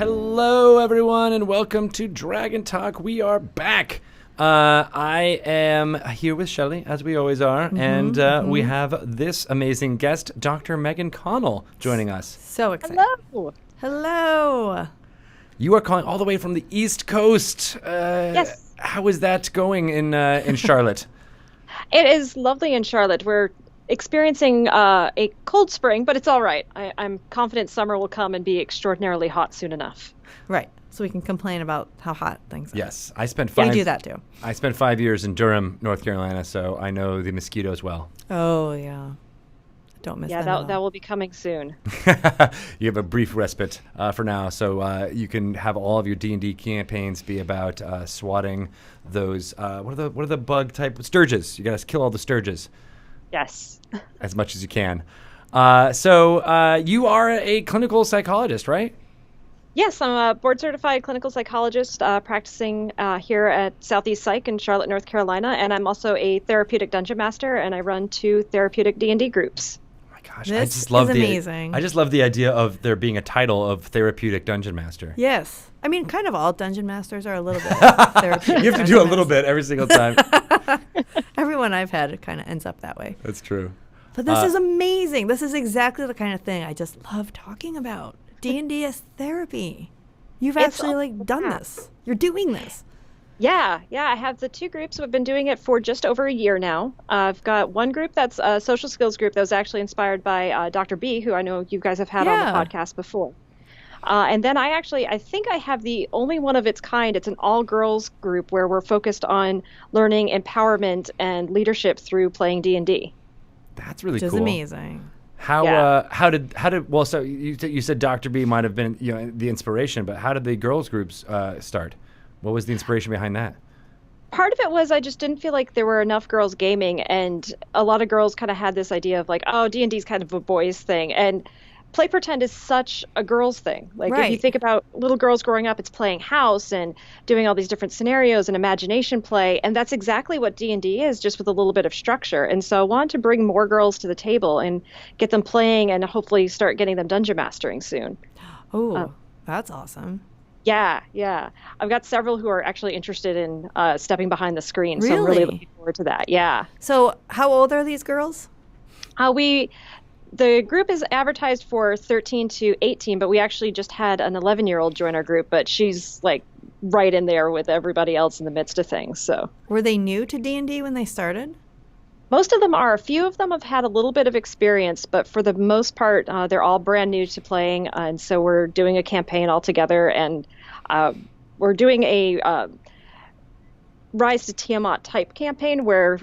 Hello, everyone, and welcome to Dragon Talk. We are back. I am here with Shelley, as we always are, and we have this amazing guest, Dr. Megan Connell, joining us. So excited. Hello. Hello. You are calling all the way from the East Coast. Yes. How is that going in Charlotte? It is lovely in Charlotte. We're experiencing a cold spring, but it's all right. I'm confident summer will come and be extraordinarily hot soon enough. Right. So we can complain about how hot things are. Yes. I spent We do that too. I spent 5 years in Durham, North Carolina, so I know the mosquitoes well. Oh, yeah. Don't miss Yeah, them that will be coming soon. You have a brief respite for now, so you can have all of your D&D campaigns be about swatting those, what are the bug type? Sturges. You got to kill all the sturges. Yes. As much as you can. So you are a clinical psychologist, right? Yes, I'm a board-certified clinical psychologist practicing here at Southeast Psych in Charlotte, North Carolina, and I'm also a therapeutic dungeon master, and I run 2 therapeutic D&D groups. Oh my gosh, This I just love is amazing. I just love the idea of there being a title of therapeutic dungeon master. Yes. I mean, kind of all dungeon masters are a little bit therapeutic. You have to do a little bit every single time. Everyone I've had kind of ends up that way. That's true. But this is amazing. This is exactly the kind of thing I just love talking about. D&D as therapy. You've actually done this. You're doing this. Yeah, I have the 2 groups. We've been doing it for just over a year now. I've got one group that's a social skills group that was actually inspired by Dr. B, who I know you guys have had on the podcast before. And then I think I have the only one of its kind. It's an all-girls group where we're focused on learning empowerment and leadership through playing D&D. That's really Which cool. is amazing. How did well? So you said Dr. B might have been the inspiration, but how did the girls groups start? What was the inspiration behind that? Part of it was I just didn't feel like there were enough girls gaming, and a lot of girls kind of had this idea of like, oh, D&D is kind of a boys thing, and play pretend is such a girls thing. Like if you think about little girls growing up, it's playing house and doing all these different scenarios and imagination play, and that's exactly what D&D is, just with a little bit of structure. And so I wanted to bring more girls to the table and get them playing and hopefully start getting them dungeon mastering soon. Oh, that's awesome. Yeah. I've got several who are actually interested in stepping behind the screen, so I'm Really? really looking forward to that. Yeah. So how old are these girls? The group is advertised for 13 to 18, but we actually just had an 11-year-old join our group, but she's like right in there with everybody else in the midst of things. So Were they new to D&D when they started? most of them are. A few of them have had a little bit of experience, but for the most part, they're all brand new to playing. And so we're doing a campaign all together, and we're doing a Rise to Tiamat type campaign where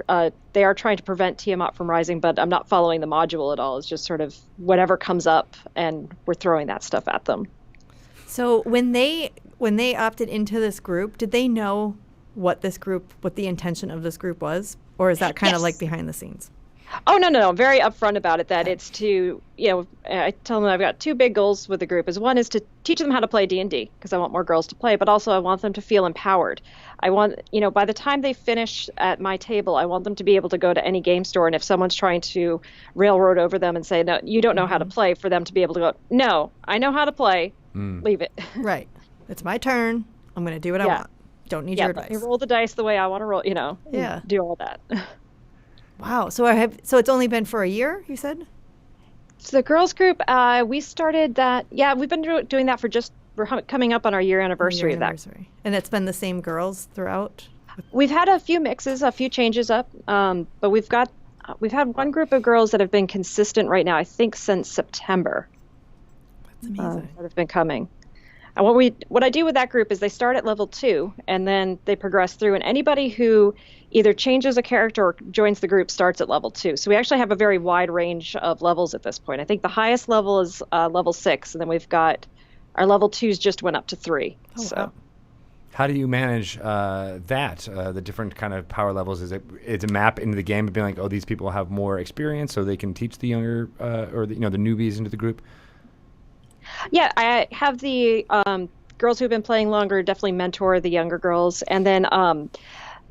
they are trying to prevent Tiamat from rising, but I'm not following the module at all. It's just sort of whatever comes up, and we're throwing that stuff at them. So when they opted into this group, did they know what the intention of this group was? Or is that kind of like behind the scenes? Oh, no. I'm very upfront about it, that it's to, I tell them I've got 2 big goals with the group. One is to teach them how to play D&D, because I want more girls to play, but also I want them to feel empowered. I want, by the time they finish at my table, I want them to be able to go to any game store, and if someone's trying to railroad over them and say, no, you don't know how to play, for them to be able to go, no, I know how to play, leave it. Right. It's my turn. I'm going to do what I want. Don't need your advice. You roll the dice the way I want to roll, do all that. Wow. So it's only been for a year, you said? So the girls group, we started that. Yeah, we've been doing that we're coming up on our year anniversary of that. And it's been the same girls throughout? We've had a few mixes, a few changes up, but we've had one group of girls that have been consistent right now, I think since September. That's amazing. That have been coming. And what I do with that group is they start at level 2, and then they progress through, and anybody who either changes a character or joins the group starts at level 2. So we actually have a very wide range of levels at this point. I think the highest level is level 6, and then we've got our level 2s just went up to 3. Oh, so. wow. How do you manage the different kind of power levels? Is it a map into the game of being like, oh, these people have more experience, so they can teach the younger or the newbies into the group? Yeah, I have the girls who've been playing longer definitely mentor the younger girls, and then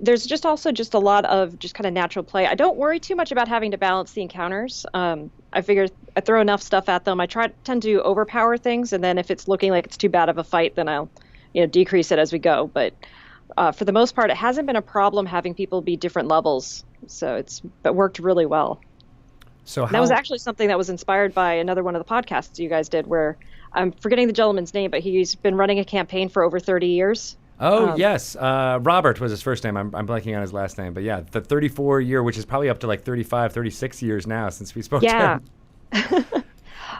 there's just also just a lot of just kind of natural play. I don't worry too much about having to balance the encounters. I figure I throw enough stuff at them. I tend to overpower things, and then if it's looking like it's too bad of a fight, then I'll, decrease it as we go. But for the most part, it hasn't been a problem having people be different levels. So it worked really well. So that was actually something that was inspired by another one of the podcasts you guys did, where I'm forgetting the gentleman's name, but he's been running a campaign for over 30 years. Oh, yes. Robert was his first name. I'm blanking on his last name. But yeah, the 34 year, which is probably up to like 35, 36 years now since we spoke to him. Yeah.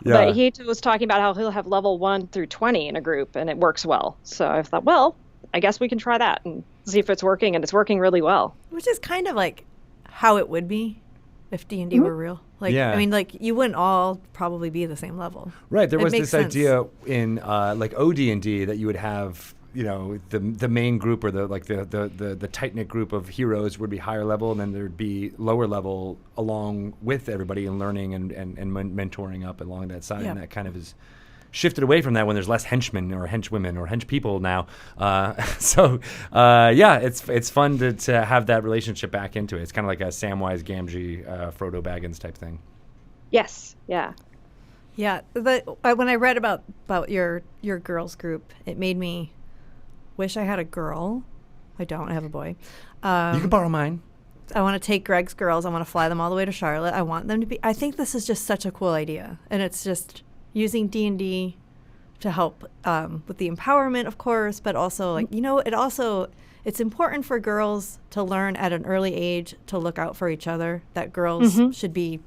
But he was talking about how he'll have level 1 through 20 in a group, and it works well. So I thought, well, I guess we can try that and see if it's working, and it's working really well. Which is kind of like how it would be if D&D were real. Like, I mean, like, you wouldn't all probably be the same level. Right. There was this idea in like OD&D that you would have, the main group or the tight-knit group of heroes would be higher level, and then there'd be lower level along with everybody and learning and mentoring up along that side. Yeah. And that kind of is shifted away from that when there's less henchmen or henchwomen or hench people now. It's fun to have that relationship back into it. It's kind of like a Samwise Gamgee, Frodo Baggins type thing. Yes. Yeah. Yeah. When I read about your girls group, it made me wish I had a girl. I don't. I have a boy. You can borrow mine. I want to take Greg's girls. I want to fly them all the way to Charlotte. I want them to be. I think this is just such a cool idea, and it's just using D&D to help with the empowerment, of course, but also it's important for girls to learn at an early age to look out for each other, that girls should be,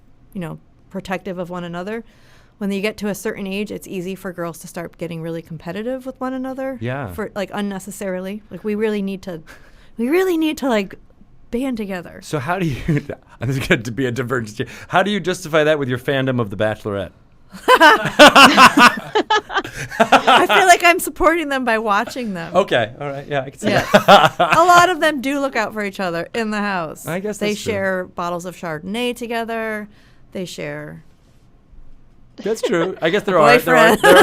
protective of one another. When you get to a certain age, it's easy for girls to start getting really competitive with one another. Yeah. For unnecessarily. Like we really need to like band together. So how do you, this is going to be a divergence here. How do you justify that with your fandom of The Bachelorette? I feel like I'm supporting them by watching them. Okay, all right, yeah, I can see that. A lot of them do look out for each other in the house. I guess they that's true. share bottles of Chardonnay together. They share. That's true. I guess there boyfriend. are.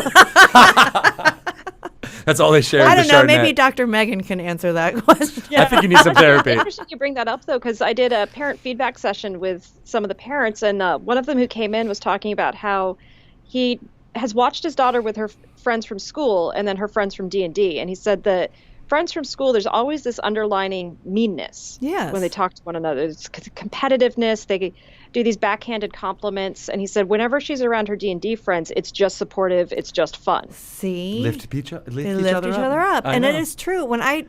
That's all they share. I don't know. Chardonnay. Maybe Dr. Megan can answer that question. I think you need some therapy. It's interesting you bring that up, though, because I did a parent feedback session with some of the parents, and one of them who came in was talking about how he has watched his daughter with her friends from school and then her friends from D&D, and he said that friends from school, there's always this underlining meanness when they talk to one another. It's competitiveness. They do these backhanded compliments, and he said whenever she's around her D&D friends, it's just supportive, it's just fun. See, lift each other up. And it is true. When I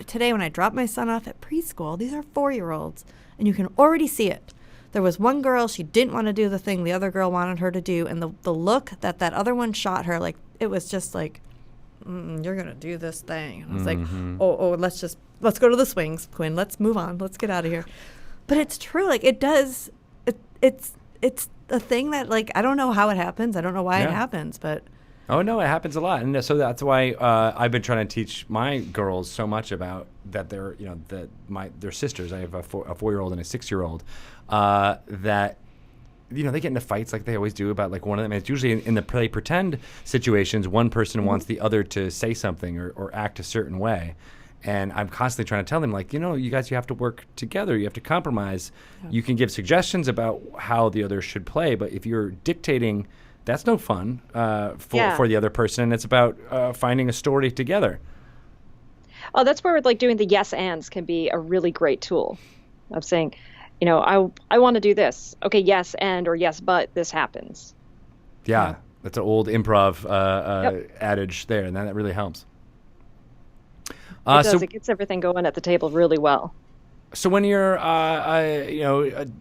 dropped my son off at preschool, these are 4-year-olds, and you can already see it. There was one girl, she didn't want to do the thing the other girl wanted her to do, and the look that other one shot her, like, it was just like, you're going to do this thing. And I was like, let's go to the swings, Quinn. Let's move on. Let's get out of here. But it's true. Like, it does, it's a thing that, like, I don't know how it happens. I don't know why it happens, but. Oh, no, it happens a lot. And so that's why I've been trying to teach my girls so much about that they're, their sisters. I have a 4-year-old and a 6-year-old that, they get into fights like they always do about like one of them. And it's usually in the play pretend situations, one person wants the other to say something or act a certain way. And I'm constantly trying to tell them, like, you guys, you have to work together. You have to compromise. Yeah. You can give suggestions about how the other should play. But if you're dictating, that's no fun for the other person. And it's about finding a story together. Oh, that's where like doing the yes ands can be a really great tool of saying, I want to do this. Okay, yes and or yes, but this happens. Yeah, that's an old improv adage there, and that really helps. It does. It gets everything going at the table really well. So when you're,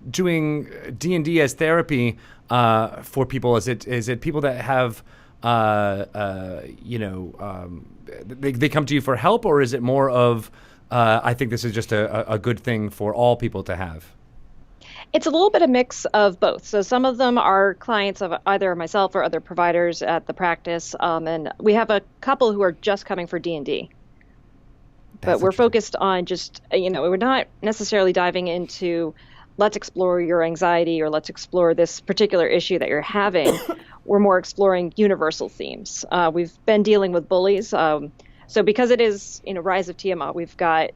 doing D&D as therapy for people, is it people that have, they come to you for help, or is it more of, I think this is just a good thing for all people to have? It's a little bit of mix of both. So some of them are clients of either myself or other providers at the practice, and we have a couple who are just coming for D&D. But we're focused on just, we're not necessarily diving into let's explore your anxiety or let's explore this particular issue that you're having. We're more exploring universal themes. We've been dealing with bullies. So because it is, Rise of Tiamat, we've got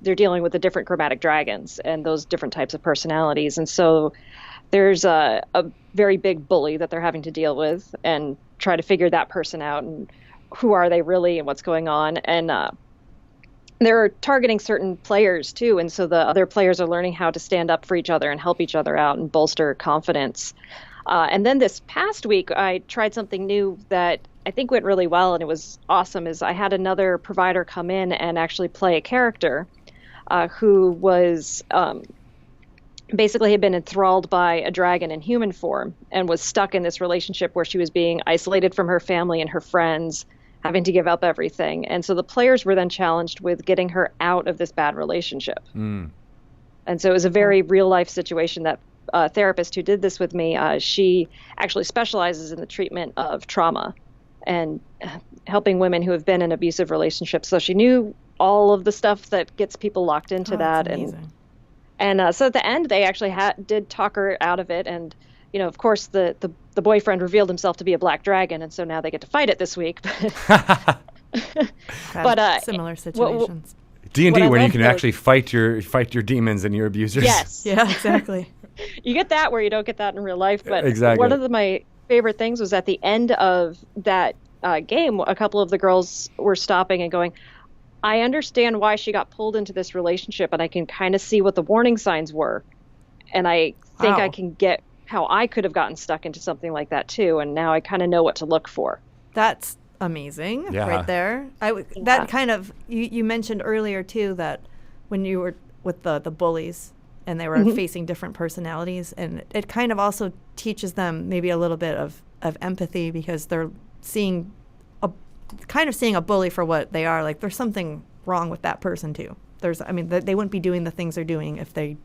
they're dealing with the different chromatic dragons and those different types of personalities. And so there's a very big bully that they're having to deal with and try to figure that person out and who are they really and what's going on. And they're targeting certain players too. And so the other players are learning how to stand up for each other and help each other out and bolster confidence. And then this past week, I tried something new that I think went really well, and it was awesome, is I had another provider come in and actually play a character who was basically had been enthralled by a dragon in human form and was stuck in this relationship where she was being isolated from her family and her friends, having to give up everything. And so the players were then challenged with getting her out of this bad relationship. And so it was a very real-life situation that therapist who did this with me, she actually specializes in the treatment of trauma and helping women who have been in abusive relationships. So she knew all of the stuff that gets people locked into that. And so at the end, they actually did talk her out of it. And, you know, of course, the boyfriend revealed himself to be a black dragon. And so now they get to fight it this week. But similar situations. D&D, where you can actually fight your demons and your abusers. Yes. Yeah, exactly. You get that where you don't get that in real life. But exactly. One of my favorite things was at the end of that game, a couple of the girls were stopping and going, I understand why she got pulled into this relationship, and I can kind of see what the warning signs were. And I think I can get how I could have gotten stuck into something like that too. And now I kind of know what to look for. That's amazing right there. That kind of, you mentioned earlier too that when you were with the bullies and they were facing different personalities, and it kind of also teaches them maybe a little bit of empathy, because they're seeing a bully for what they are. Like, there's something wrong with that person too. They wouldn't be doing the things they're doing if they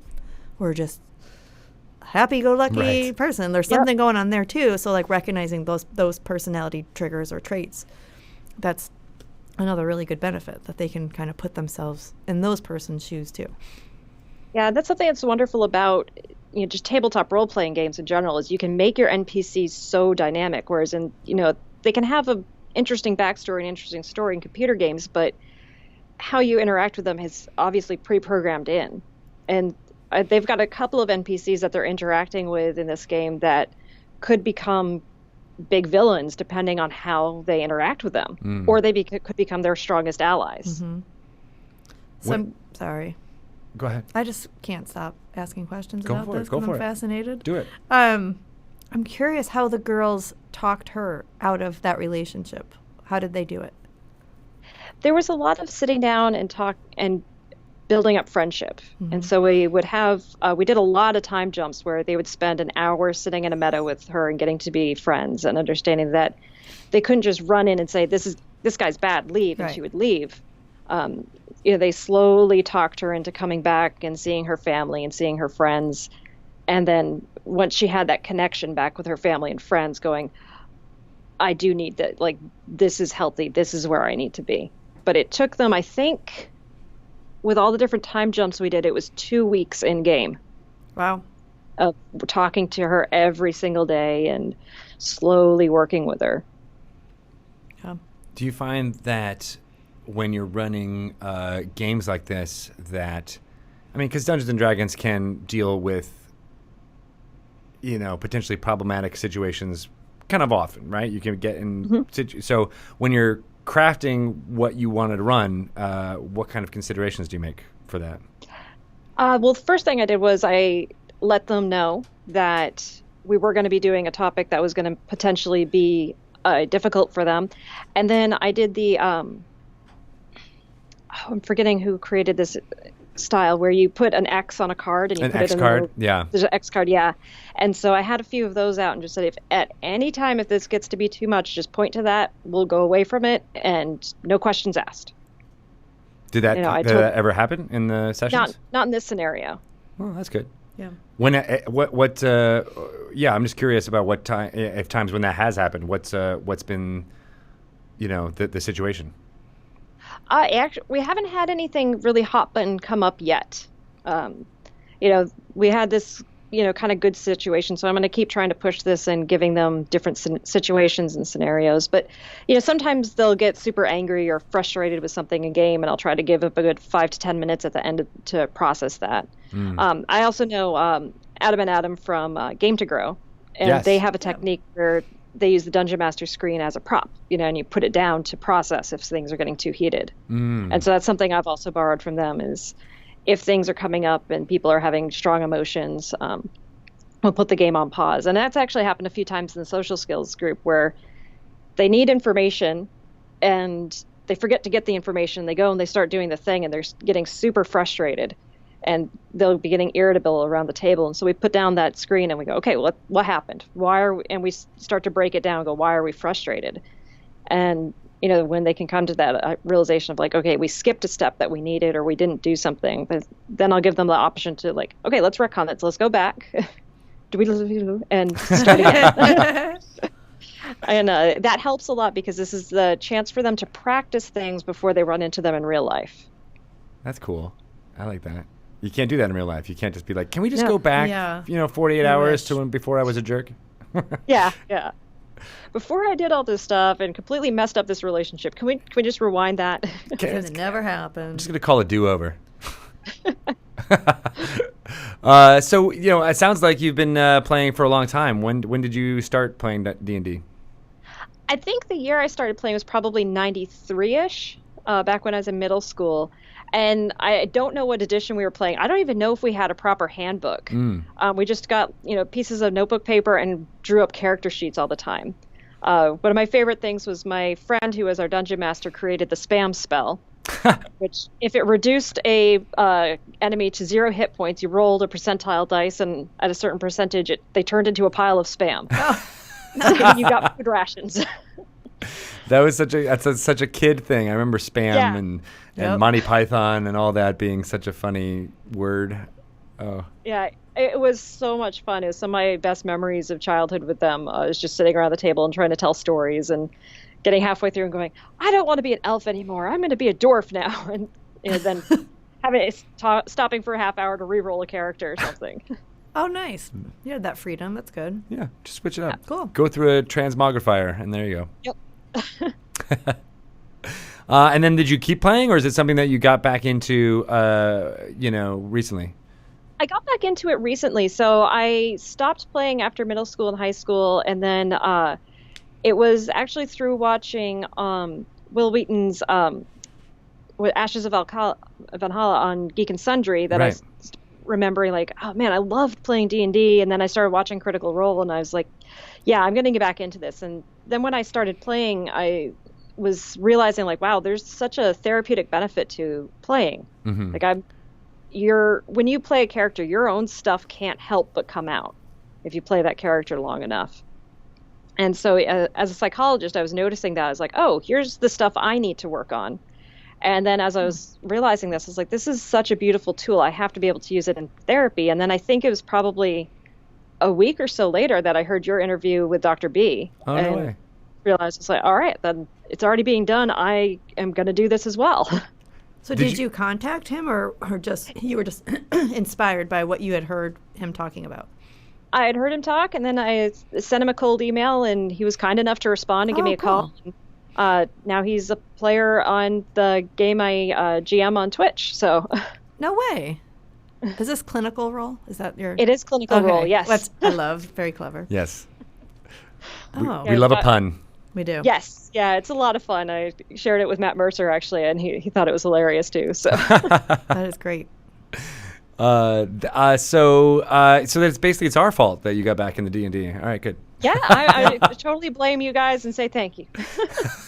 were just happy-go-lucky person. There's something going on there too. So like recognizing those personality triggers or traits, that's another really good benefit, that they can kind of put themselves in those person's shoes too. Yeah, that's something that's wonderful about just tabletop role-playing games in general, is you can make your NPCs so dynamic, whereas they can have a interesting backstory and interesting story in computer games, but how you interact with them is obviously pre-programmed in. And they've got a couple of NPCs that they're interacting with in this game that could become big villains depending on how they interact with them, or they could become their strongest allies. So I'm sorry. Go ahead. I just can't stop asking questions about this. Go for it. I'm fascinated. Do it. I'm curious how the girls talked her out of that relationship. How did they do it? There was a lot of sitting down and talk and building up friendship. And so we would have, we did a lot of time jumps where they would spend an hour sitting in a meadow with her and getting to be friends, and understanding that they couldn't just run in and say, this guy's bad, leave, and she would leave. They slowly talked her into coming back and seeing her family and seeing her friends. And then once she had that connection back with her family and friends, going, I do need that, like, this is healthy, this is where I need to be. But it took them, I think, with all the different time jumps we did, it was 2 weeks in game. Wow. Of talking to her every single day and slowly working with her. Yeah. Do you find that when you're running games like this, that, because Dungeons and Dragons can deal with, potentially problematic situations kind of often, right? You can get in. So when you're crafting what you wanted to run, what kind of considerations do you make for that? Well, the first thing I did was I let them know that we were going to be doing a topic that was going to potentially be difficult for them. And then I did the, I'm forgetting who created this style where you put an X on a card and you put X it in card, yeah. There's an X card, yeah. And so I had a few of those out and just said, if at any time if this gets to be too much, just point to that. We'll go away from it, and no questions asked. Did that ever happen in the sessions? Not in this scenario. Well, that's good. Yeah. When I'm just curious about what time, if times when that has happened. What's been, the situation. We haven't had anything really hot button come up yet. We had this kind of good situations. So I'm going to keep trying to push this and giving them different situations and scenarios. But, sometimes they'll get super angry or frustrated with something in game, and I'll try to give up a good 5 to 10 minutes at the end to process that. I also know Adam and Adam from Game to Grow, and they have a technique where they use the Dungeon Master screen as a prop, and you put it down to process if things are getting too heated. And so that's something I've also borrowed from them is if things are coming up and people are having strong emotions, we'll put the game on pause. And that's actually happened a few times in the social skills group where they need information and they forget to get the information. They go and they start doing the thing and they're getting super frustrated and they'll be getting irritable around the table. And so we put down that screen and we go, okay, what happened? And we start to break it down and go, why are we frustrated? And when they can come to that realization of like, okay, we skipped a step that we needed or we didn't do something, but then I'll give them the option to like, okay, let's retcon it. So let's go back and start again. And that helps a lot because this is the chance for them to practice things before they run into them in real life. That's cool. I like that. You can't do that in real life. You can't just be like, can we just go back, 48 hours to when before I was a jerk? Yeah. Before I did all this stuff and completely messed up this relationship, can we just rewind that? It never happened. I'm just gonna call a do-over. So it sounds like you've been playing for a long time. When did you start playing D&D? I think the year I started playing was probably 93-ish, back when I was in middle school. And I don't know what edition we were playing. I don't even know if we had a proper handbook. We just got, pieces of notebook paper and drew up character sheets all the time. One of my favorite things was my friend who was our dungeon master created the spam spell, which if it reduced a enemy to 0 hit points, you rolled a percentile dice, and at a certain percentage, they turned into a pile of spam. And you got food rations. That was such a kid thing. I remember spam and Monty Python and all that being such a funny word. Oh. Yeah, it was so much fun. It was some of my best memories of childhood with them. I was just sitting around the table and trying to tell stories and getting halfway through and going, I don't want to be an elf anymore. I'm going to be a dwarf now. And then stopping for a half hour to re-roll a character or something. Oh, nice. You had that freedom. That's good. Yeah, just switch it up. Yeah, cool. Go through a transmogrifier, and there you go. Yep. And then did you keep playing, or is it something that you got back into, recently? I got back into it recently. So I stopped playing after middle school and high school, and then it was actually through watching Will Wheaton's with Ashes of Valhalla on Geek and Sundry that I remembering like, oh man, I loved playing D&D, and then I started watching Critical Role, and I was like, yeah, I'm going to get back into this. And then when I started playing, I was realizing like, wow, there's such a therapeutic benefit to playing. Mm-hmm. Like when you play a character, your own stuff can't help but come out if you play that character long enough. And so as a psychologist, I was noticing that I was like, oh, here's the stuff I need to work on. And then as I was realizing this, I was like, this is such a beautiful tool. I have to be able to use it in therapy. And then I think it was probably a week or so later that I heard your interview with Dr. B. Oh, and no way. Realized it's like, all right, then it's already being done. I am going to do this as well. So did you contact him or just you were just inspired by what you had heard him talking about? I had heard him talk, and then I sent him a cold email, and he was kind enough to respond and give me a call. Now he's a player on the game I GM on Twitch. So no way. Is this Clinical Role? Is that your? It is Clinical Role. Yes. I love. Very clever. Yes. Oh, we love a pun. We do. Yes. Yeah, it's a lot of fun. I shared it with Matt Mercer actually, and he thought it was hilarious too. So that is great. So that's basically it's our fault that you got back in the D&D. All right, good. Yeah, I totally blame you guys and say thank you.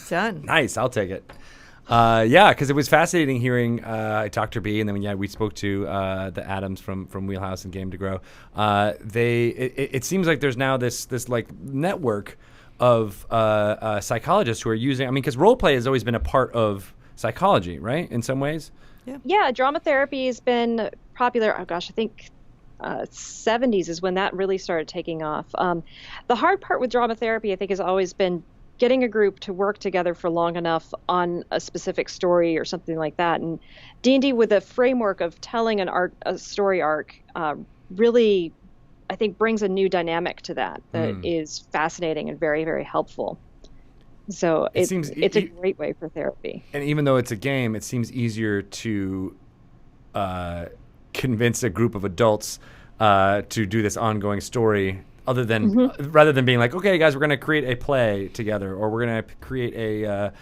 Done. Nice, I'll take it. Because it was fascinating hearing Dr. B, and then we spoke to the Adams from Wheelhouse and Game to Grow. It seems like there's now this like network of psychologists who are using. I mean, because role play has always been a part of psychology, right? In some ways. Yeah, drama therapy has been popular. Oh gosh, I think 70s is when that really started taking off. The hard part with drama therapy, I think, has always been getting a group to work together for long enough on a specific story or something like that. And D&D with a framework of telling a story arc really I think brings a new dynamic to that is fascinating and very, very helpful. So it's a great way for therapy. And even though it's a game, it seems easier to convince a group of adults to do this ongoing story, rather than being like, okay, guys, we're going to create a play together, or we're going to create a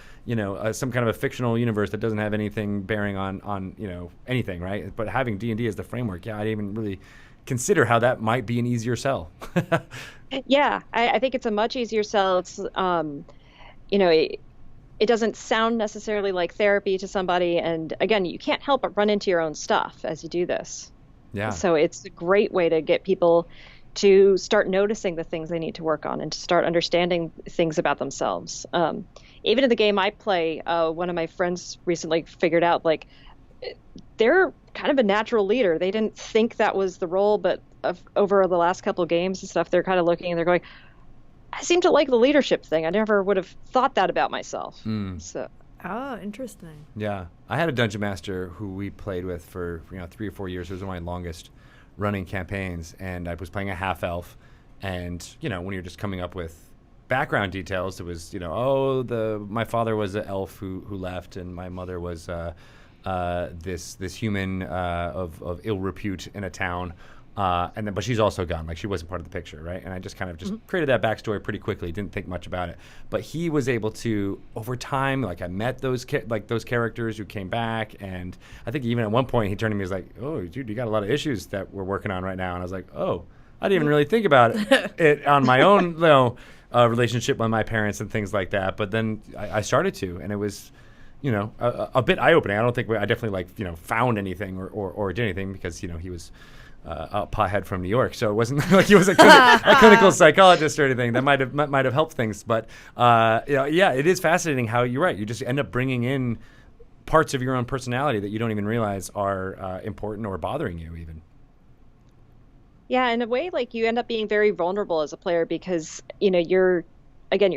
some kind of a fictional universe that doesn't have anything bearing on anything, right? But having D&D as the framework, I didn't even really consider how that might be an easier sell. Yeah, I think it's a much easier sell. It's it doesn't sound necessarily like therapy to somebody, and again, you can't help but run into your own stuff as you do this. Yeah. So it's a great way to get people to start noticing the things they need to work on and to start understanding things about themselves. Even in the game I play, one of my friends recently figured out, like, they're kind of a natural leader. They didn't think that was the role, but over the last couple of games and stuff, they're kind of looking and they're going, I seem to like the leadership thing. I never would have thought that about myself. So. Oh, interesting. Yeah. I had a dungeon master who we played with for 3 or 4 years. It was one of my longest running campaigns, and I was playing a half elf, and when you're just coming up with background details, it was my father was an elf who left, and my mother was this human of ill repute in a town. But she's also gone. Like, she wasn't part of the picture, right? And I just kind of created that backstory pretty quickly. Didn't think much about it. But he was able to, over time, like, I met those characters who came back, and I think even at one point he turned to me and was like, "Oh, dude, you got a lot of issues that we're working on right now." And I was like, "Oh, I didn't even really think about it on my own, relationship with my parents and things like that." But then I started to, and it was, a bit eye-opening. I don't think I definitely found anything or did anything, because he was a pothead from New York, so it wasn't like he was a clinical psychologist or anything. That might have helped things, but it is fascinating how you're right. You just end up bringing in parts of your own personality that you don't even realize are important or bothering you even. Yeah, in a way, like, you end up being very vulnerable as a player, because your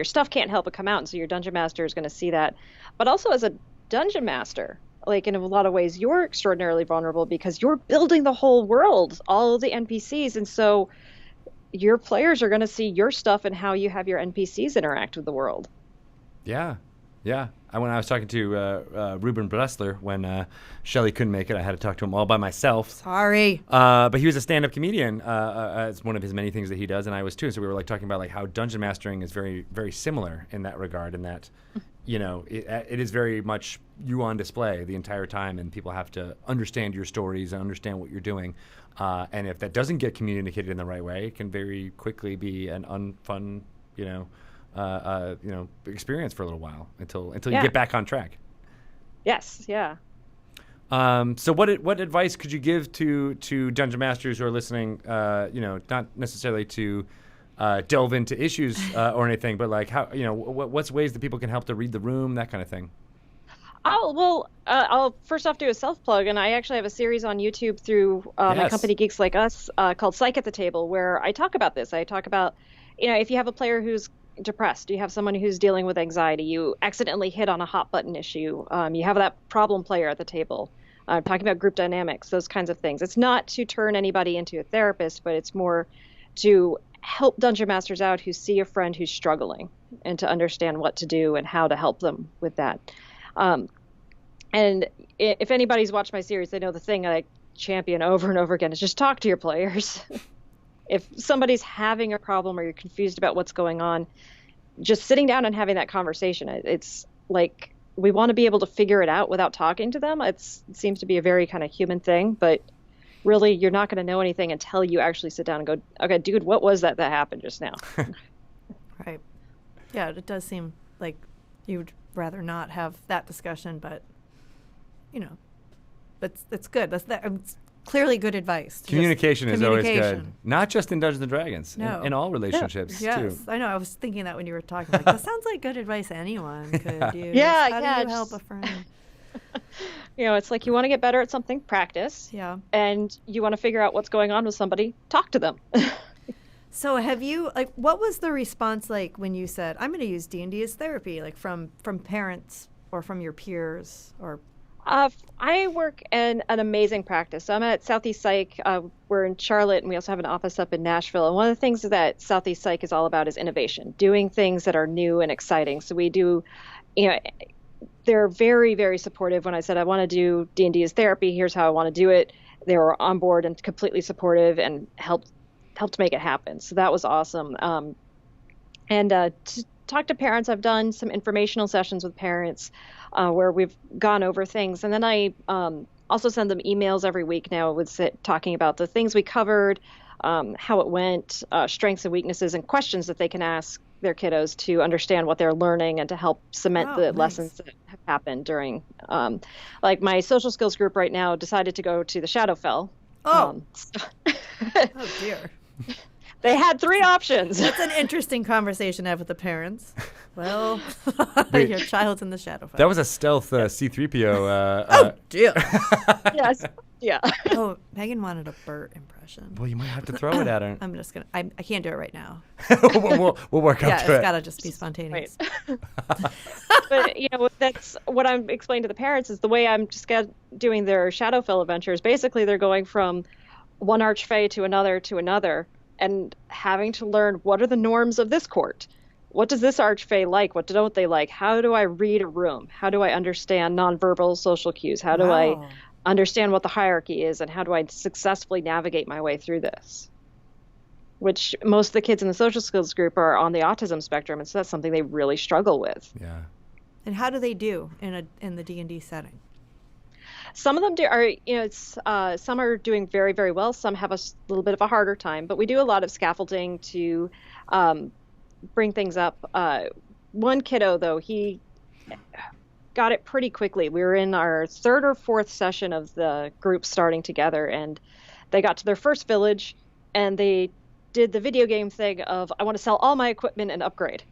stuff can't help but come out, and so your dungeon master is going to see that. But also, as a dungeon master, like, in a lot of ways, you're extraordinarily vulnerable, because you're building the whole world, all of the NPCs. And so your players are going to see your stuff and how you have your NPCs interact with the world. Yeah. Yeah. When I was talking to Ruben Bressler, when Shelley couldn't make it, I had to talk to him all by myself. Sorry. But he was a stand-up comedian. It's one of his many things that he does, and I was too. And so we were talking about how dungeon mastering is very, very similar in that regard, in that it is very much you on display the entire time, and people have to understand your stories and understand what you're doing. And if that doesn't get communicated in the right way, it can very quickly be an unfun, experience for a little while until you get back on track. Yes. Yeah. So what advice could you give to dungeon masters who are listening? Not necessarily to delve into issues or anything, but like how what's ways that people can help to read the room, that kind of thing. Oh, well, I'll first off do a self-plug, and I actually have a series on YouTube through my company, Geeks Like Us, called Psych at the Table, where I talk about this. I talk about, if you have a player who's depressed, you have someone who's dealing with anxiety, you accidentally hit on a hot button issue, you have that problem player at the table, talking about group dynamics, those kinds of things. It's not to turn anybody into a therapist, but it's more to help dungeon masters out who see a friend who's struggling, and to understand what to do and how to help them with that. And if anybody's watched my series, they know the thing I champion over and over again is just talk to your players. If somebody's having a problem or you're confused about what's going on, just sitting down and having that conversation, it's like we want to be able to figure it out without talking to them. It seems to be a very kind of human thing, but really you're not going to know anything until you actually sit down and go, okay, dude, what was that happened just now? Right. Yeah, it does seem like you would rather not have that discussion, but that's good. It's clearly good advice. Communication is always good, not just in Dungeons and Dragons, in all relationships yes, too. I know. I was thinking that when you were talking. Like, that sounds like good advice anyone could use. Yeah, How do you help a friend? It's like you want to get better at something, practice. Yeah. And you want to figure out what's going on with somebody, talk to them. So have you, what was the response like when you said, I'm going to use D&D as therapy, like from parents or from your peers or? I work in an amazing practice. I'm at Southeast Psych. We're in Charlotte, and we also have an office up in Nashville. And one of the things that Southeast Psych is all about is innovation, doing things that are new and exciting. So we do, you know, they're very, very supportive. When I said I want to do D&D as therapy, here's how I want to do it. They were on board and completely supportive and helped make it happen. So that was awesome. And to talk to parents, I've done some informational sessions with parents where we've gone over things. And then I also send them emails every week now talking about the things we covered, how it went, strengths and weaknesses, and questions that they can ask their kiddos to understand what they're learning and to help cement the lessons that have happened during, like my social skills group right now decided to go to the Shadowfell. Oh, oh dear. They had 3 options. That's an interesting conversation to have with the parents. Well, your child's in the Shadowfell. That was a stealth C-3PO. Oh, dear. Yes. Yeah. Oh, Megan wanted a Bert impression. Well, you might have to throw it at her. I'm just going to, I can't do it right now. we'll work up to it. Yeah, it's got to just be spontaneous. Right. But, that's what I'm explaining to the parents is the way I'm just doing their Shadowfell adventures. Basically, they're going from one archfey to another and having to learn what are the norms of this court. What does this archfey like? What don't they like? How do I read a room? How do I understand nonverbal social cues? How do I understand what the hierarchy is, and how do I successfully navigate my way through this? Which most of the kids in the social skills group are on the autism spectrum, and so that's something they really struggle with. Yeah. And how do they do in the D&D setting? Some of them some are doing very, very well. Some have a little bit of a harder time, but we do a lot of scaffolding to bring things up. One kiddo, though, he got it pretty quickly. We were in our 3rd or 4th session of the group starting together, and they got to their first village, and they did the video game thing of, I want to sell all my equipment and upgrade.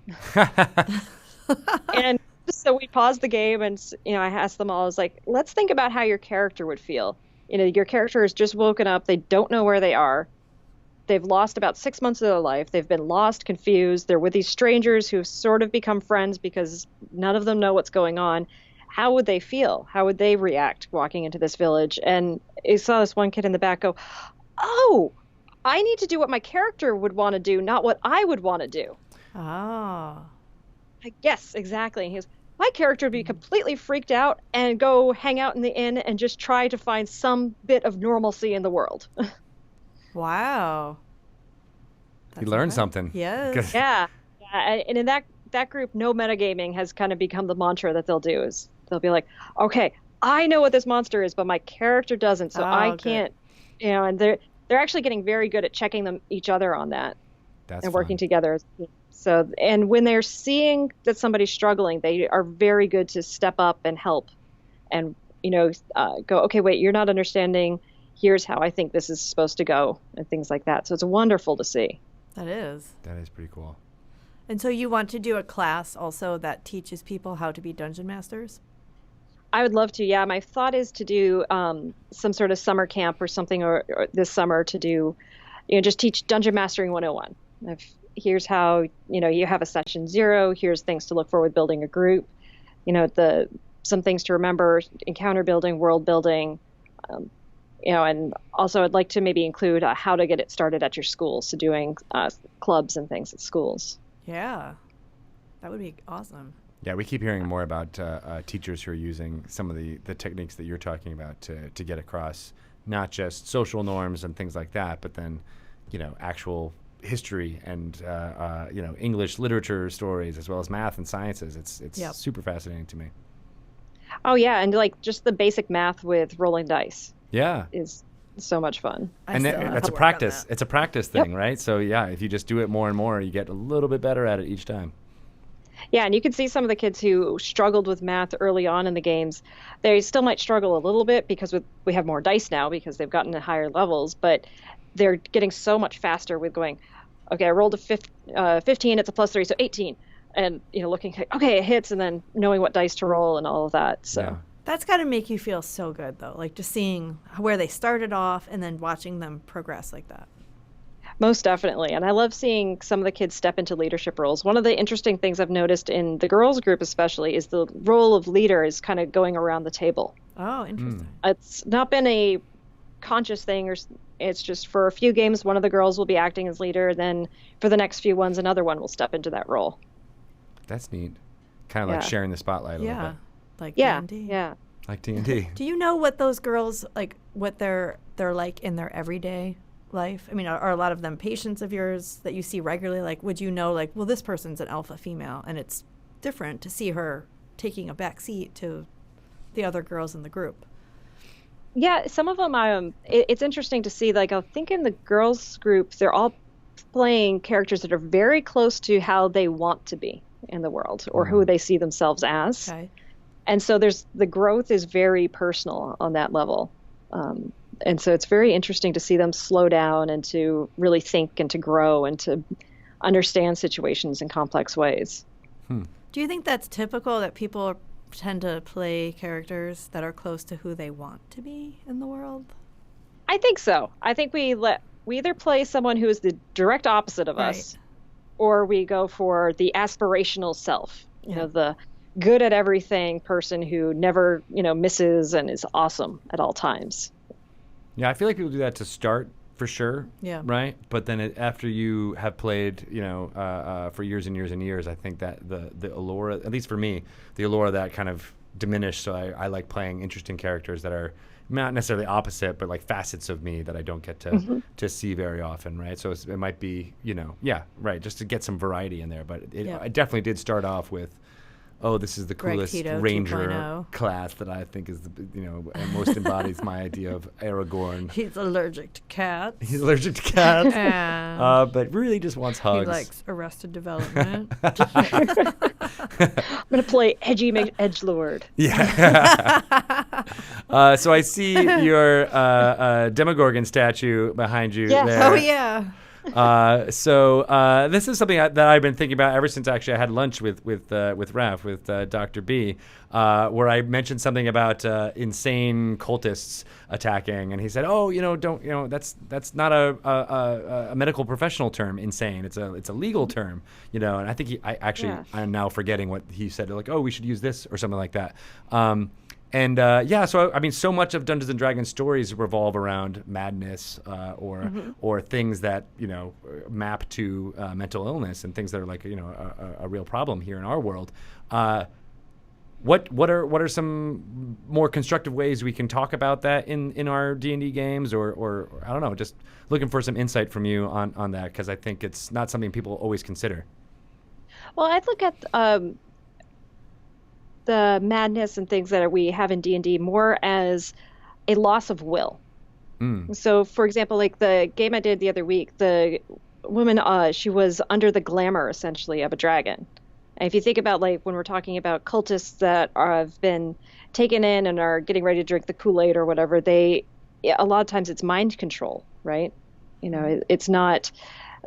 And so we paused the game, and I asked them all, I was like, let's think about how your character would feel. Your character has just woken up. They don't know where they are. They've lost about 6 months of their life. They've been lost, confused. They're with these strangers who've sort of become friends because none of them know what's going on. How would they feel? How would they react walking into this village? And I saw this one kid in the back go, oh, I need to do what my character would want to do, not what I would want to do. Oh. Yes, exactly. He goes, my character would be completely freaked out and go hang out in the inn and just try to find some bit of normalcy in the world. Wow. You learned something. Yes. Yeah. And in that group, no metagaming has kind of become the mantra that they'll do. Is they'll be like, okay, I know what this monster is, but my character doesn't, so I can't. And they're actually getting very good at checking each other on that. That's and fun. working together. So, and when they're seeing that somebody's struggling, they are very good to step up and help, and go, okay, wait, you're not understanding. Here's how I think this is supposed to go, and things like that. So it's wonderful to see. That is pretty cool. And so you want to do a class also that teaches people how to be dungeon masters? I would love to. Yeah, my thought is to do some sort of summer camp or something, or this summer to do, just teach Dungeon Mastering 101. Here's how, you have a session 0. Here's things to look for with building a group. Some things to remember: encounter building, world building. And also I'd like to maybe include how to get it started at your school. So doing clubs and things at schools. Yeah, that would be awesome. Yeah, we keep hearing more about teachers who are using some of the techniques that you're talking about to get across not just social norms and things like that, but then, actual history and, English literature stories as well as math and sciences. It's super fascinating to me. Oh, yeah. And just the basic math with rolling dice. Yeah. Is so much fun. And that's a practice. It's a practice thing, right? So, yeah, if you just do it more and more, you get a little bit better at it each time. Yeah, and you can see some of the kids who struggled with math early on in the games. They still might struggle a little bit because we have more dice now because they've gotten to higher levels, but they're getting so much faster with going, okay, I rolled a 15, it's a +3, so 18. And, looking, okay, it hits, and then knowing what dice to roll and all of that. So. Yeah. That's got to make you feel so good, though, like just seeing where they started off and then watching them progress like that. Most definitely. And I love seeing some of the kids step into leadership roles. One of the interesting things I've noticed in the girls group especially is the role of leader is kind of going around the table. Oh, interesting. It's not been a conscious thing, or it's just for a few games one of the girls will be acting as leader, then for the next few ones another one will step into that role. That's neat. Kind of like sharing the spotlight a little bit. Like Yeah, D&D. yeah. Like D&D. Do you know what those girls, like, what they're like in their everyday life? I mean, are a lot of them patients of yours that you see regularly? Like, would you know, like, well, this person's an alpha female, and it's different to see her taking a back seat to the other girls in the group? Yeah, some of them, it's interesting to see, like, I think in the girls group, they're all playing characters that are very close to how they want to be in the world, or who they see themselves as. Okay. And so the growth is very personal on that level. And so it's very interesting to see them slow down and to really think and to grow and to understand situations in complex ways. Do you think that's typical, that people tend to play characters that are close to who they want to be in the world? I think so. I think we either play someone who is the direct opposite of us, or we go for the aspirational self, you know, the good at everything person who never, misses and is awesome at all times. Yeah, I feel like people do that to start, for sure. Yeah. Right? But then after you have played, for years and years and years, I think that the allure, at least for me, the allure of that kind of diminished. So I like playing interesting characters that are not necessarily opposite, but like facets of me that I don't get to see very often, right? So it might be, just to get some variety in there. But I definitely did start off with, this is the coolest Tito ranger 2.0 class that I think is, and most embodies my idea of Aragorn. He's allergic to cats. He's allergic to cats, And but really just wants hugs. he likes Arrested Development. I'm going to play edgy edgelord. Yeah. So I see your Demogorgon statue behind you there. Oh, yeah. So this is something that I've been thinking about ever since actually I had lunch with Raph, with Dr. B, where I mentioned something about insane cultists attacking, and he said, that's not a medical professional term, insane. It's a legal term, and I think I'm now forgetting what he said, like, we should use this or something like that. So I mean, so much of Dungeons and Dragons stories revolve around madness or things that map to mental illness and things that are like a real problem here in our world. What are some more constructive ways we can talk about that in our D&D games, or I don't know, just looking for some insight from you on that, because I think it's not something people always consider. Well, I'd look at the madness and things that we have in D&D more as a loss of will. So, for example, like the game I did the other week, the woman, she was under the glamour, essentially, of a dragon. And if you think about, like, when we're talking about cultists that have been taken in and are getting ready to drink the Kool-Aid or whatever, a lot of times it's mind control, right? It's not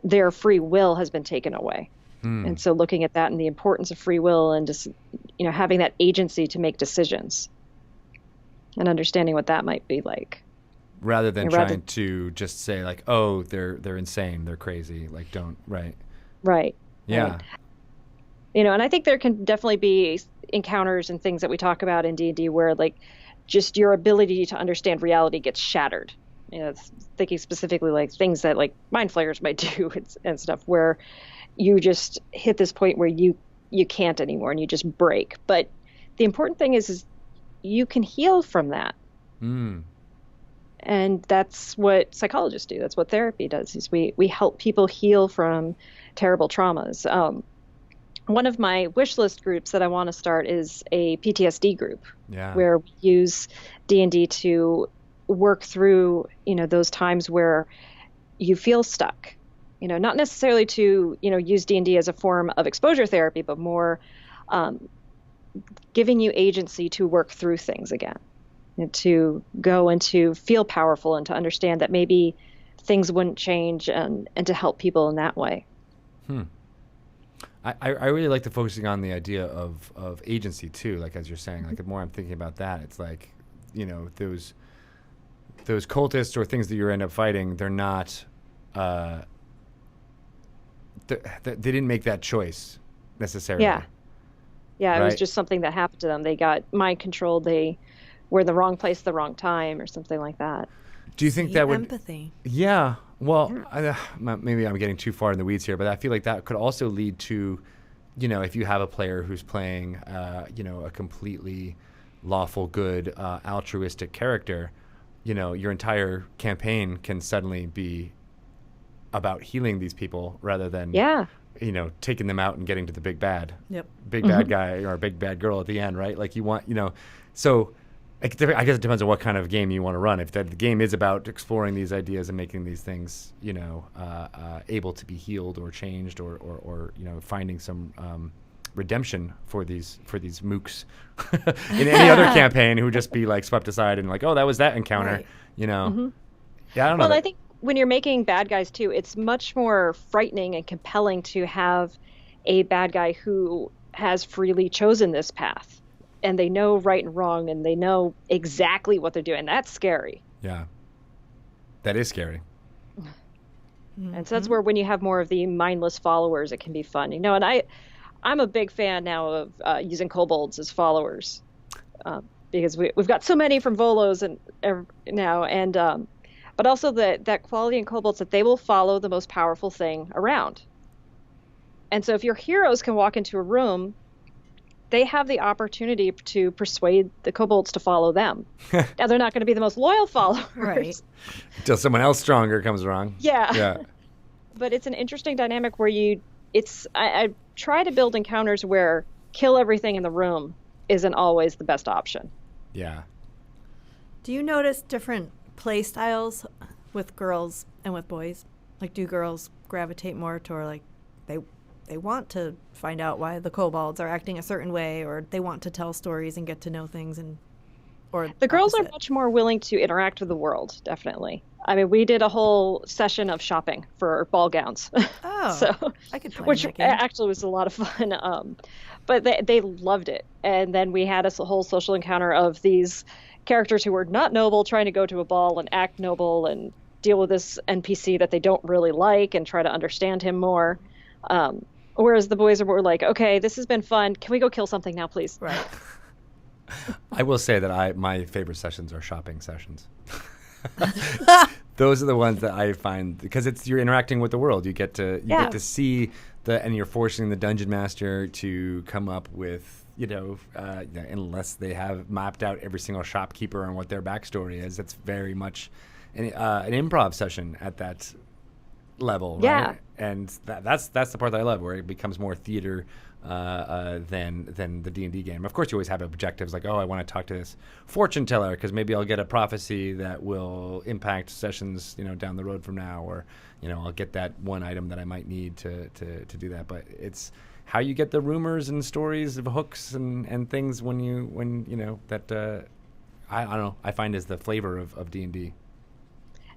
their free will has been taken away. And so looking at that and the importance of free will and just, having that agency to make decisions and understanding what that might be like. Rather than trying to just say like, they're insane, they're crazy, like don't, right. Right. Yeah. Right. And I think there can definitely be encounters and things that we talk about in D&D where like just your ability to understand reality gets shattered. Thinking specifically like things that like mind flayers might do and stuff where you just hit this point where you can't anymore and you just break. But the important thing is you can heal from that. And that's what psychologists do. That's what therapy does, is we help people heal from terrible traumas. One of my wish list groups that I want to start is a PTSD group, where we use D&D to work through, those times where you feel stuck. Not necessarily to, use D&D as a form of exposure therapy, but more giving you agency to work through things again, and to go and to feel powerful and to understand that maybe things wouldn't change, and to help people in that way. I really like the focusing on the idea of agency too, like as you're saying, like the more I'm thinking about that, it's like, those cultists or things that you end up fighting, they're not they didn't make that choice necessarily. Yeah. Yeah, it was Right? just something that happened to them. They got mind controlled. They were in the wrong place at the wrong time or something like that. Do you think that would? empathy? Yeah. Well, maybe I'm getting too far in the weeds here, but I feel like that could also lead to, if you have a player who's playing, a completely lawful, good, altruistic character, your entire campaign can suddenly be about healing these people rather than, taking them out and getting to the big bad, big bad guy or big bad girl at the end, right? Like you want, so I guess it depends on what kind of game you want to run. If the game is about exploring these ideas and making these things, able to be healed or changed or finding some redemption for these mooks in any other campaign who just be like swept aside and like, oh, that was that encounter, Right. Yeah, I don't know. Well, I think when you're making bad guys too, it's much more frightening and compelling to have a bad guy who has freely chosen this path and they know right and wrong and they know exactly what they're doing. That's scary. Yeah. That is scary. And so that's where when you have more of the mindless followers, it can be fun. And I'm a big fan now of using kobolds as followers because we've got so many from Volos now, but also that quality in kobolds that they will follow the most powerful thing around. And so if your heroes can walk into a room, they have the opportunity to persuade the kobolds to follow them. Now they're not going to be the most loyal followers, Right? Until someone else stronger comes along. Yeah. But it's an interesting dynamic where I try to build encounters where kill everything in the room isn't always the best option. Yeah. Do you notice different play styles with girls and with boys? Like, do girls gravitate more toward like they want to find out why the kobolds are acting a certain way, or they want to tell stories and get to know things, or the girls are opposite? much more willing to interact with the world, definitely. I mean, we did a whole session of shopping for ball gowns. Oh, so I could play which that game. actually was a lot of fun. But they loved it. And then we had a whole social encounter of these characters who were not noble trying to go to a ball and act noble and deal with this NPC that they don't really like and try to understand him more. Whereas the boys were like, okay, this has been fun. Can we go kill something now, please? Right. I will say that my favorite sessions are shopping sessions. Those are the ones that I find because you're interacting with the world. You get to see and you're forcing the dungeon master to come up with unless they have mapped out every single shopkeeper and what their backstory is. It's very much an improv session at that level, Yeah. right? And that's the part that I love, where it becomes more theater than the D&D game. Of course, you always have objectives like, oh, I want to talk to this fortune teller because maybe I'll get a prophecy that will impact sessions, down the road from now, or I'll get that one item that I might need to do that. But it's how you get the rumors and stories of hooks and things when that I don't know, I find is the flavor of D&D.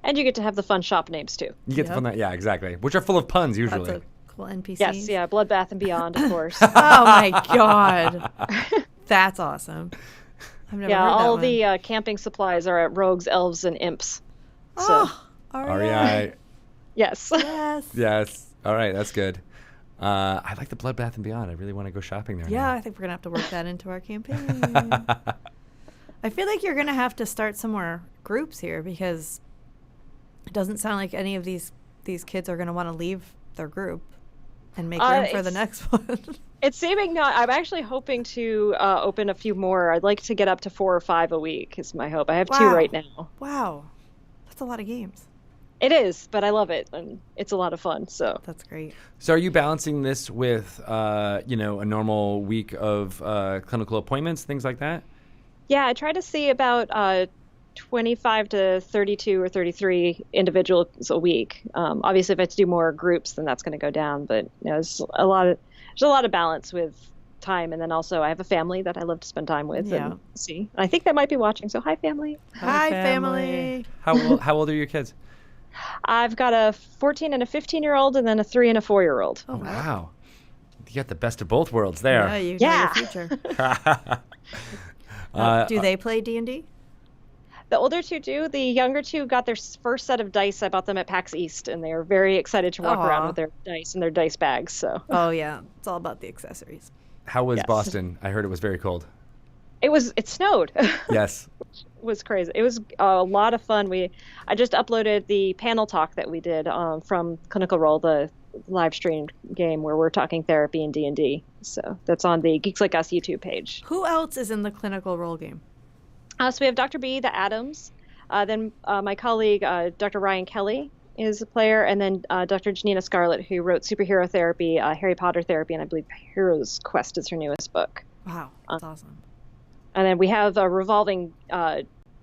And you get to have the fun shop names too. You get the fun, yeah, exactly, which are full of puns usually. That's a cool NPC. Yes, yeah, Bloodbath and Beyond, of course. Oh my god, that's awesome. I've never heard that all one. the camping supplies are at rogues, elves, and imps. So, Oh, REI. yes. yes. Yes. All right, that's good. I like the Bloodbath and Beyond. I really want to go shopping there. Yeah, now. I think we're gonna have to work that into our campaign. I feel like you're gonna have to start some more groups here because it doesn't sound like any of these kids are gonna want to leave their group and make room for the next one. It's seeming not. I'm actually hoping to open a few more. I'd like to get up to 4 or 5 a week is my hope. I have 2 right now. Wow, that's a lot of games. It is, but I love it, and it's a lot of fun. So That's great. So are you balancing this with, a normal week of clinical appointments, things like that? yeah, I try to see about 25 to 32 or 33 individuals a week. Obviously, if I have to do more groups, then that's going to go down. But there's a lot of balance with time, and then also I have a family that I love to spend time with and see. I think they might be watching. So hi, family. Hi, family. How old are your kids? I've got a 14 and a 15-year-old, and then a 3 and a 4-year-old. Oh Wow. You got the best of both worlds there. Yeah, you know Yeah. your future. Do they play D&D? The older two do. The younger two got their first set of dice. I bought them at PAX East, and they are very excited to walk around with their dice and their dice bags. So. Oh yeah, it's all about the accessories. How was Boston? I heard it was very cold. It snowed. Yes. Which was crazy. It was a lot of fun. I just uploaded the panel talk that we did from Clinical Role, the live stream game where we're talking therapy and D&D. So that's on the Geeks Like Us YouTube page. Who else is in the Clinical Role game? So we have Dr. B, the Adams, then my colleague, Dr. Ryan Kelly is a player, and then Dr. Janina Scarlett, who wrote Superhero Therapy, Harry Potter Therapy, and I believe Hero's Quest is her newest book. Wow, that's awesome. And then we have a revolving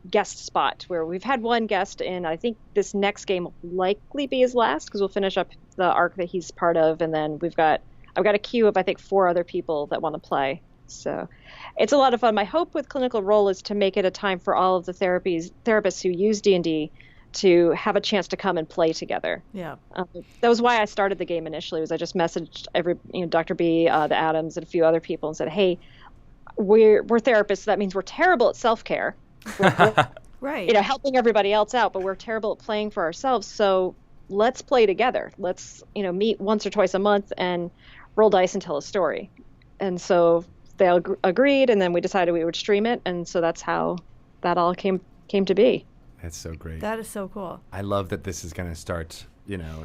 guest spot where we've had one guest, and I think this next game will likely be his last because we'll finish up the arc that he's part of, and then I've got a queue of I think 4 other people that want to play. So it's a lot of fun. My hope with Clinical Role is to make it a time for all of the therapists who use D&D to have a chance to come and play together. Yeah. That was why I started the game initially. Was I just messaged Dr. B, the Adams, and a few other people and said, "Hey, we're therapists. So that means we're terrible at self-care. Right. Helping everybody else out, but we're terrible at playing for ourselves. So let's play together. Let's meet once or twice a month and roll dice and tell a story." And so they all agreed, and then we decided we would stream it, and so that's how that all came to be. That's so great. That is so cool. I love that this is going to start,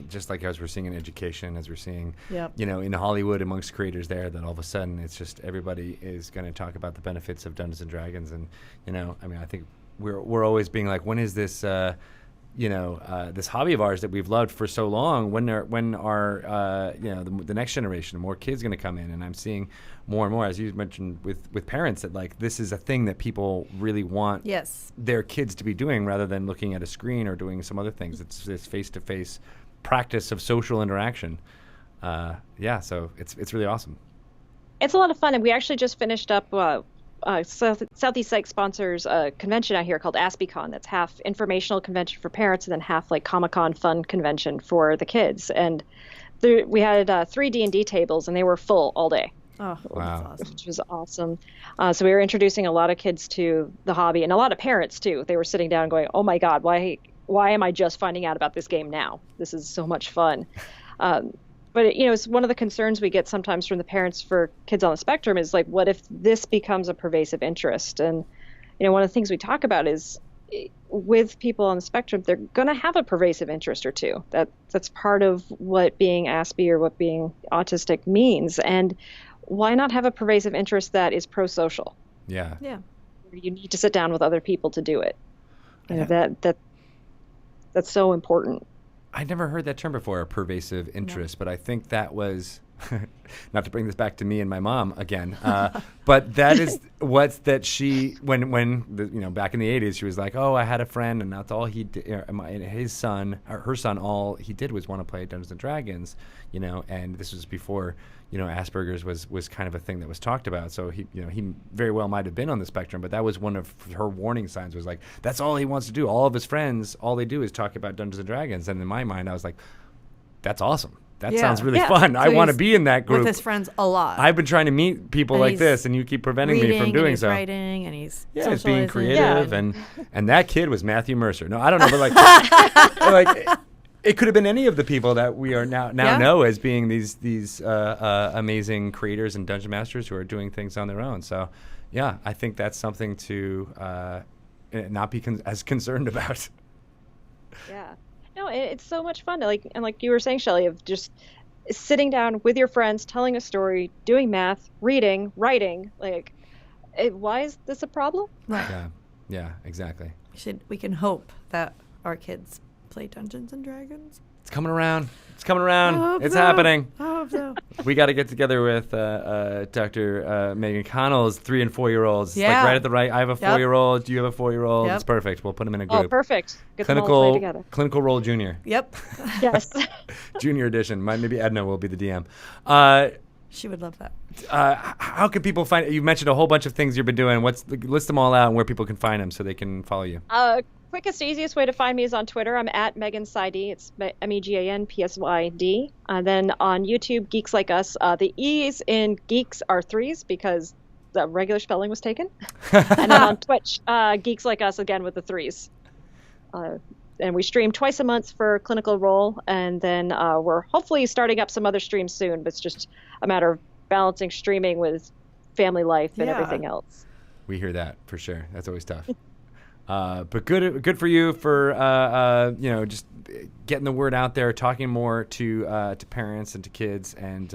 just like as we're seeing in education, as we're seeing, in Hollywood amongst creators there, that all of a sudden it's just everybody is going to talk about the benefits of Dungeons and Dragons. And, I think we're always being like, when is this, this hobby of ours that we've loved for so long, when are the next generation, more kids going to come in? And I'm seeing more and more, as you mentioned with parents, that like this is a thing that people really want their kids to be doing rather than looking at a screen or doing some other things. It's this face-to-face practice of social interaction. So it's really awesome. It's a lot of fun, and we actually just finished up Southeast Psych sponsors a convention out here called AspieCon. That's half informational convention for parents and then half like Comic-Con fun convention for the kids. And we had 3 D&D tables, and they were full all day. Oh, wow. That's awesome. Which was awesome. So we were introducing a lot of kids to the hobby, and a lot of parents too. They were sitting down going, "Oh my God, why am I just finding out about this game now? This is so much fun." But it's one of the concerns we get sometimes from the parents for kids on the spectrum is like, what if this becomes a pervasive interest? And one of the things we talk about is with people on the spectrum, they're going to have a pervasive interest or two. That's part of what being Aspie or what being autistic means. And why not have a pervasive interest that is pro-social? Yeah. You need to sit down with other people to do it. That's so important. I never heard that term before, a pervasive interest, but I think that was, not to bring this back to me and my mom again, but that is she, when back in the 80s, she was like, "Oh, I had a friend, and that's all he did, her son, all he did was want to play Dungeons and Dragons, and this was before, Asperger's was kind of a thing that was talked about. So he very well might have been on the spectrum, but that was one of her warning signs, was like, that's all he wants to do. All of his friends, all they do is talk about Dungeons and Dragons. And in my mind, I was like, that's awesome. That sounds really fun. So I want to be in that group. With his friends a lot. I've been trying to meet people like this, and you keep preventing me from doing so. Writing, and he's he's being creative, and that kid was Matthew Mercer. No, I don't know, but like it could have been any of the people that we are now know as being these amazing creators and dungeon masters who are doing things on their own. So, I think that's something to not be as concerned about. Yeah. No, it's so much fun. Like you were saying, Shelley, of just sitting down with your friends, telling a story, doing math, reading, writing. Why is this a problem? Right. Yeah, exactly. We can hope that our kids play Dungeons and Dragons. It's coming around. It's happening. I hope so. We got to get together with Dr. Megan Connell's 3 and 4 year olds. Yeah. Like right at the right. I have a 4-year-old. You have a 4-year-old. It's perfect. We'll put them in a group. Oh, perfect. Get them all play together. Clinical Role Junior. Yep. Yes. Junior edition. Maybe Edna will be the DM. She would love that. How can people find? You mentioned a whole bunch of things you've been doing. List them all out and where people can find them so they can follow you. Quickest, easiest way to find me is on Twitter. I'm at Megan Sydee. It's MEGANPSYD. Then on YouTube, Geeks Like Us. The E's in Geeks are 3s because the regular spelling was taken. And then on Twitch, Geeks Like Us again with the 3s. And we stream twice a month for Clinical Role, and then we're hopefully starting up some other streams soon, but it's just a matter of balancing streaming with family life and everything else. We hear that for sure. That's always tough. But good for you for just getting the word out there, talking more to parents and to kids, and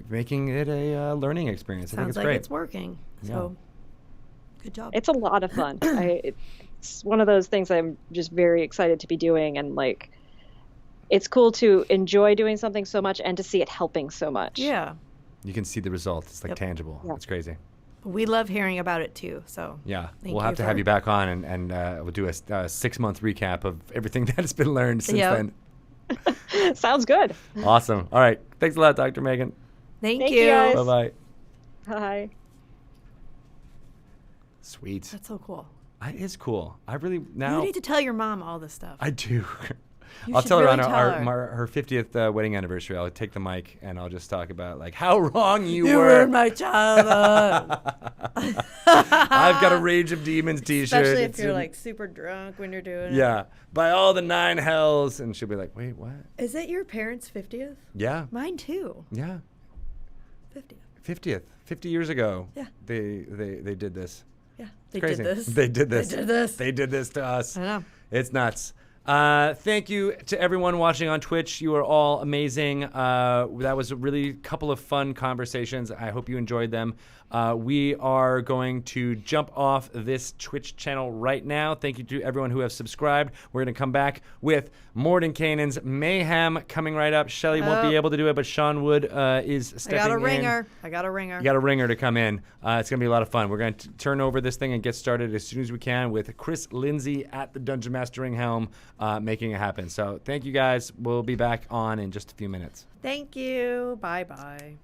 making it a learning experience. I think it's great. It's working. So good job. It's a lot of fun. It's one of those things I'm just very excited to be doing, and like it's cool to enjoy doing something so much and to see it helping so much. Yeah. You can see the results. It's like tangible. Yeah. It's crazy. We love hearing about it too. So we'll have to have you back on, and we'll do a 6-month recap of everything that has been learned since then. Sounds good. Awesome. All right. Thanks a lot, Dr. Megan. Thank you. Guys. Bye-bye. Bye. Sweet. That's so cool. It is cool. I really You need to tell your mom all this stuff. I do. You I'll should tell her really on tell her 50th wedding anniversary. I'll take the mic and I'll just talk about like how wrong you You were. ruined my childhood. I've got a Rage of Demons t-shirt. Especially if you're like super drunk when you're doing it. Yeah. By all the 9 hells. And she'll be like, wait, what? Is it your parents' 50th? Yeah. Mine too. Yeah. 50th. 50th. 50 years ago. Yeah. They did this. Yeah. It's crazy. They did this. They did this to us. I know. It's nuts. Thank you to everyone watching on Twitch. You are all amazing. That was a really couple of fun conversations. I hope you enjoyed them. We are going to jump off this Twitch channel right now. Thank you to everyone who has subscribed. We're going to come back with Mordenkainen's Mayhem coming right up. Shelly won't be able to do it, but Sean Wood is stepping in. I got a ringer. You got a ringer to come in. It's going to be a lot of fun. We're going to turn over this thing and get started as soon as we can with Chris Lindsay at the Dungeon Mastering helm making it happen. So thank you guys. We'll be back on in just a few minutes. Thank you. Bye-bye.